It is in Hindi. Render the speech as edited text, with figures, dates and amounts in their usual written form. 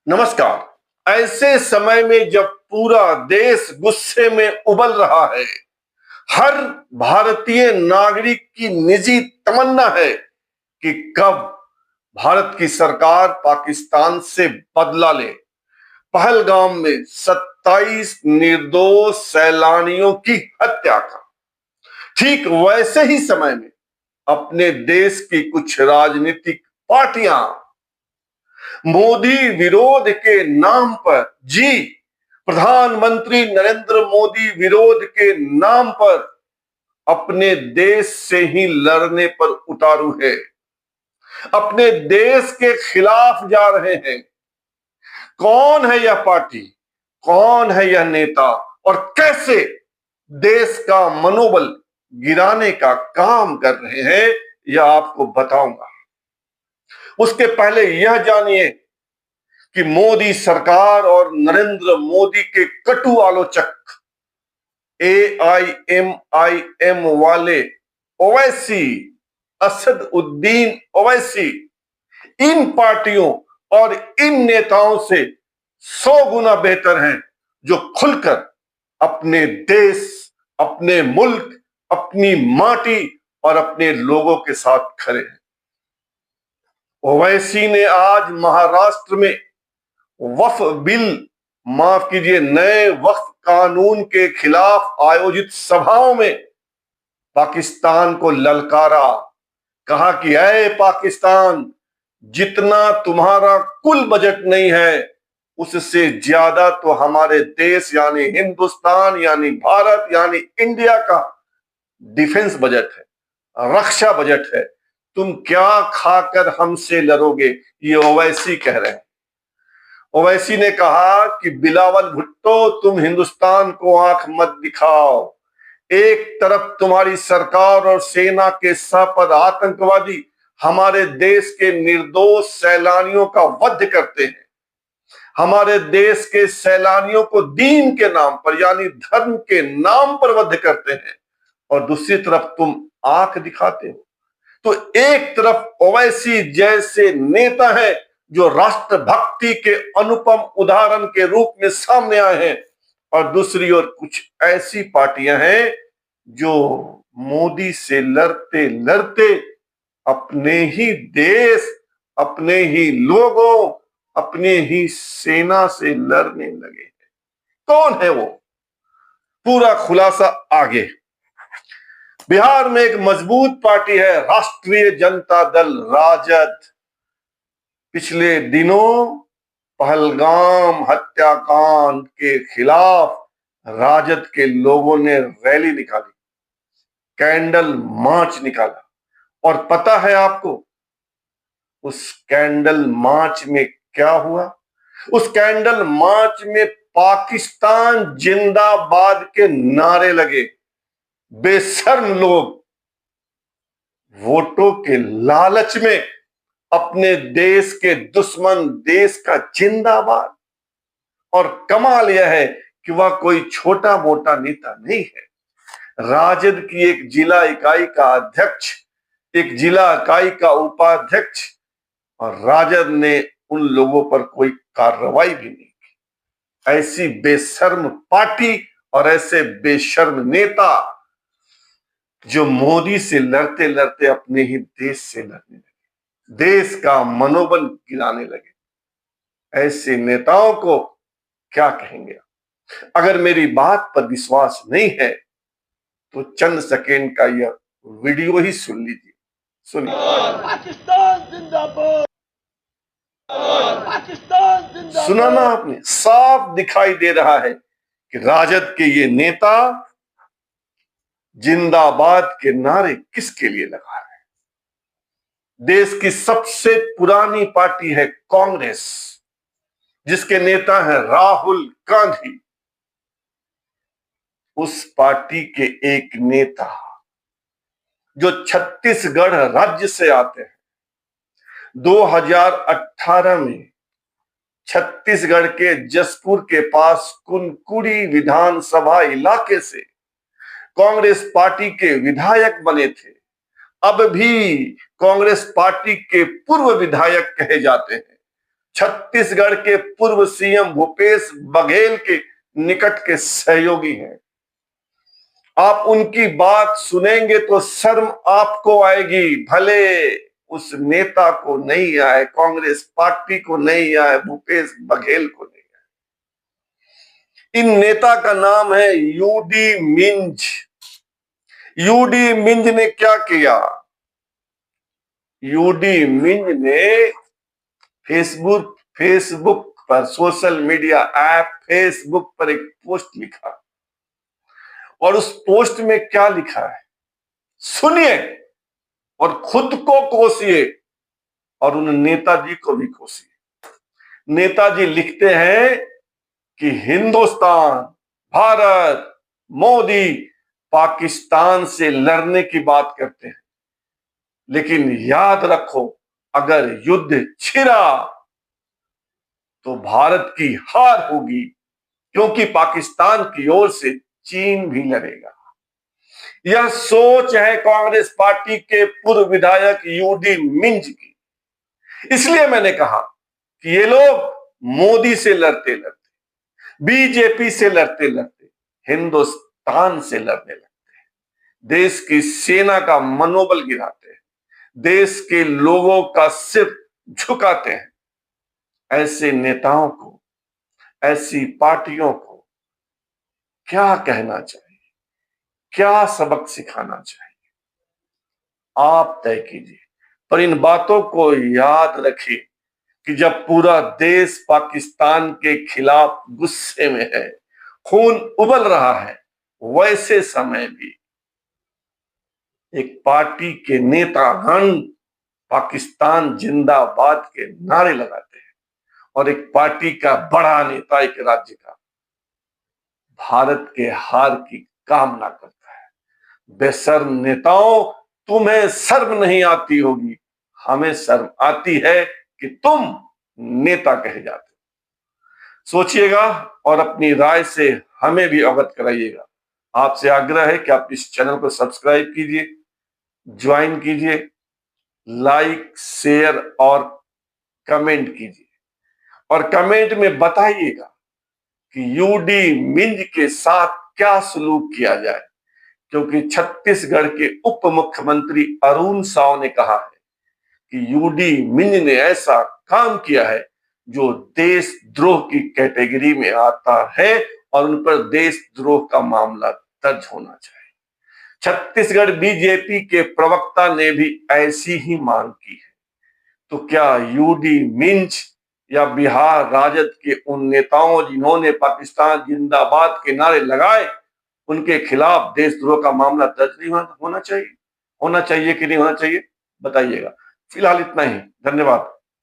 नमस्कार। ऐसे समय में जब पूरा देश गुस्से में उबल रहा है, हर भारतीय नागरिक की निजी तमन्ना है कि कब भारत की सरकार पाकिस्तान से बदला ले। पहलगाम में 27 निर्दोष सैलानियों की हत्या का ठीक वैसे ही समय में अपने देश की कुछ राजनीतिक पार्टियां मोदी विरोध के नाम पर, जी, प्रधानमंत्री नरेंद्र मोदी विरोध के नाम पर अपने देश से ही लड़ने पर उतारू है, अपने देश के खिलाफ जा रहे हैं। कौन है यह पार्टी, कौन है यह नेता और कैसे देश का मनोबल गिराने का काम कर रहे हैं, यह आपको बताऊंगा। उसके पहले यह जानिए कि मोदी सरकार और नरेंद्र मोदी के कटु आलोचक AIMIM वाले ओवैसी, असदुद्दीन ओवैसी, इन पार्टियों और इन नेताओं से 100 गुना बेहतर हैं, जो खुलकर अपने देश, अपने मुल्क, अपनी माटी और अपने लोगों के साथ खड़े हैं। ओवैसी ने आज महाराष्ट्र में वक्फ बिल, माफ कीजिए, नए वक्फ कानून के खिलाफ आयोजित सभाओं में पाकिस्तान को ललकारा। कहा कि ऐ पाकिस्तान, जितना तुम्हारा कुल बजट नहीं है, उससे ज्यादा तो हमारे देश यानी हिंदुस्तान यानी भारत यानी इंडिया का डिफेंस बजट है, रक्षा बजट है। तुम क्या खाकर हमसे लड़ोगे, ये ओवैसी कह रहे हैं। ओवैसी ने कहा कि बिलावल भुट्टो, तुम हिंदुस्तान को आंख मत दिखाओ। एक तरफ तुम्हारी सरकार और सेना के सपद आतंकवादी हमारे देश के निर्दोष सैलानियों का वध करते हैं, हमारे देश के सैलानियों को दीन के नाम पर यानी धर्म के नाम पर वध करते हैं, और दूसरी तरफ तुम आंख दिखाते हो। तो एक तरफ ओवैसी जैसे नेता है जो राष्ट्रभक्ति के अनुपम उदाहरण के रूप में सामने आए हैं, और दूसरी ओर कुछ ऐसी पार्टियां हैं जो मोदी से लड़ते लड़ते अपने ही देश, अपने ही लोगों, अपने ही सेना से लड़ने लगे हैं। कौन है वो? पूरा खुलासा आगे। बिहार में एक मजबूत पार्टी है, राष्ट्रीय जनता दल, राजद। पिछले दिनों पहलगाम हत्याकांड के खिलाफ राजद के लोगों ने रैली निकाली, कैंडल मार्च निकाला। और पता है आपको उस कैंडल मार्च में क्या हुआ? उस कैंडल मार्च में पाकिस्तान जिंदाबाद के नारे लगे। बेशर्म लोग वोटों के लालच में अपने देश के दुश्मन देश का जिंदाबाद। और कमाल यह है कि वह कोई छोटा मोटा नेता नहीं है। राजद की एक जिला इकाई का अध्यक्ष, एक जिला इकाई का उपाध्यक्ष, और राजद ने उन लोगों पर कोई कार्रवाई भी नहीं की। ऐसी बेशर्म पार्टी और ऐसे बेशर्म नेता जो मोदी से लड़ते लड़ते अपने ही देश से लड़ने लगे, देश का मनोबल गिराने लगे, ऐसे नेताओं को क्या कहेंगे? अगर मेरी बात पर विश्वास नहीं है तो चंद सेकेंड का यह वीडियो ही सुन लीजिए। सुनिए। पाकिस्तान जिंदाबाद, पाकिस्तान जिंदाबाद। सुना ना आपने? साफ दिखाई दे रहा है कि राजद के ये नेता जिंदाबाद के नारे किसके लिए लगा रहे हैं। देश की सबसे पुरानी पार्टी है कांग्रेस, जिसके नेता हैं राहुल गांधी। उस पार्टी के एक नेता जो छत्तीसगढ़ राज्य से आते हैं, 2018 में छत्तीसगढ़ के जसपुर के पास कुनकुरी विधानसभा इलाके से कांग्रेस पार्टी के विधायक बने थे। अब भी कांग्रेस पार्टी के पूर्व विधायक कहे जाते हैं। छत्तीसगढ़ के पूर्व सीएम भूपेश बघेल के निकट के सहयोगी हैं। आप उनकी बात सुनेंगे तो शर्म आपको आएगी, भले उस नेता को नहीं आए, कांग्रेस पार्टी को नहीं आए, भूपेश बघेल को नहीं आए। इन नेता का नाम है यूडी मिंज। यूडी मिंज ने क्या किया? यूडी मिंज ने फेसबुक पर, सोशल मीडिया ऐप फेसबुक पर एक पोस्ट लिखा, और उस पोस्ट में क्या लिखा है सुनिए और खुद को कोसिए और उन नेताजी को भी कोसिए। नेताजी लिखते हैं कि हिंदुस्तान, भारत, मोदी पाकिस्तान से लड़ने की बात करते हैं, लेकिन याद रखो अगर युद्ध छिड़ा तो भारत की हार होगी, क्योंकि पाकिस्तान की ओर से चीन भी लड़ेगा। यह सोच है कांग्रेस पार्टी के पूर्व विधायक यूडी मिंज की। इसलिए मैंने कहा कि ये लोग मोदी से लड़ते लड़ते, बीजेपी से लड़ते लड़ते हिंदुस्तान से लड़ने लगते हैं, देश की सेना का मनोबल गिराते हैं, देश के लोगों का सिर झुकाते हैं। ऐसे नेताओं को, ऐसी पार्टियों को क्या कहना चाहिए, क्या सबक सिखाना चाहिए, आप तय कीजिए। पर इन बातों को याद रखिए कि जब पूरा देश पाकिस्तान के खिलाफ गुस्से में है, खून उबल रहा है, वैसे समय भी एक पार्टी के नेतागण पाकिस्तान जिंदाबाद के नारे लगाते हैं, और एक पार्टी का बड़ा नेता एक राज्य का भारत के हार की कामना करता है। बेशर्म नेताओं, तुम्हें शर्म नहीं आती होगी, हमें शर्म आती है कि तुम नेता कहे जाते हो। सोचिएगा और अपनी राय से हमें भी अवगत कराइएगा। आपसे आग्रह है कि आप इस चैनल को सब्सक्राइब कीजिए, ज्वाइन कीजिए, लाइक, शेयर और कमेंट कीजिए, और कमेंट में बताइएगा कि यूडी मिंज के साथ क्या सलूक किया जाए, क्योंकि छत्तीसगढ़ के उप मुख्यमंत्री अरुण साव ने कहा है कि यूडी मिंज ने ऐसा काम किया है जो देशद्रोह की कैटेगरी में आता है, और उन पर देशद्रोह का मामला दर्ज होना चाहिए। छत्तीसगढ़ बीजेपी के प्रवक्ता ने भी ऐसी ही मांग की है। तो क्या यूडी मिंज या बिहार राजद के उन नेताओं जिन्होंने पाकिस्तान जिंदाबाद के नारे लगाए, उनके खिलाफ देशद्रोह का मामला दर्ज नहीं होना चाहिए? होना चाहिए कि नहीं होना चाहिए, बताइएगा। फिलहाल इतना ही, धन्यवाद।